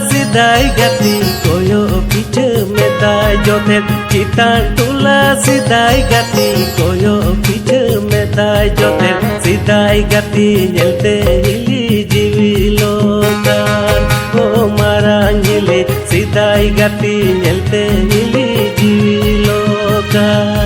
Sidai gati koyo pita medai jotet Citan tula sidai gati koyo pita medai jotet Sidai gati nyelte hili jiwi lokan Oh marang hili sidai gati nyelte hili jiwi lokan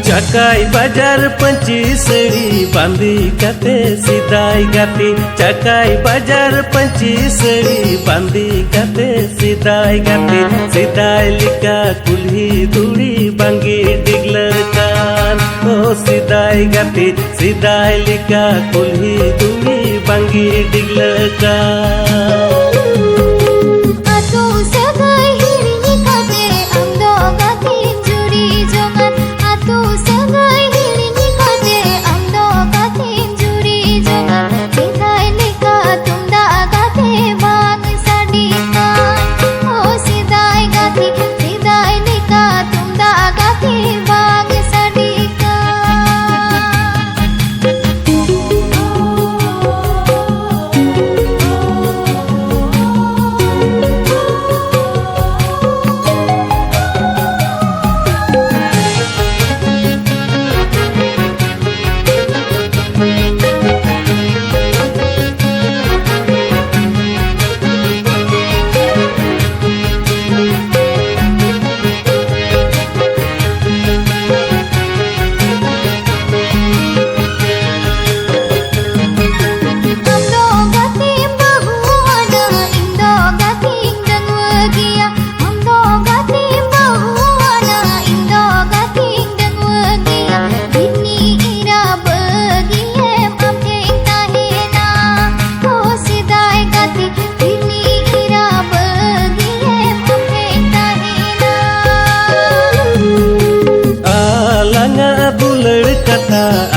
Cakai bajar panci seri bandi kate sidai gati Cakai bajar panci seri bandi kate sidai gati Sidai lika kulhi duri bangi diglerkan Oh sidai gati sidai lika kulhi duri bangi diglerkan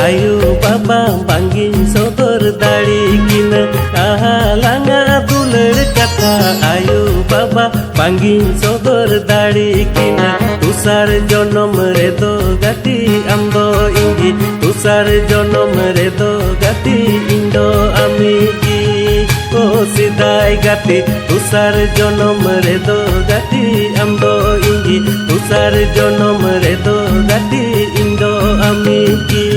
Ayu baba banggin sodor dari kina Ahalanga buler kata Ayu baba banggin sodor dari kina Tusar jonom redo gati amdo ingi Tusar jonom redo gati indo amigi Oh sidai gati Tusar jonom redo gati amdo ingi Tusar jonom redo gati indo amigi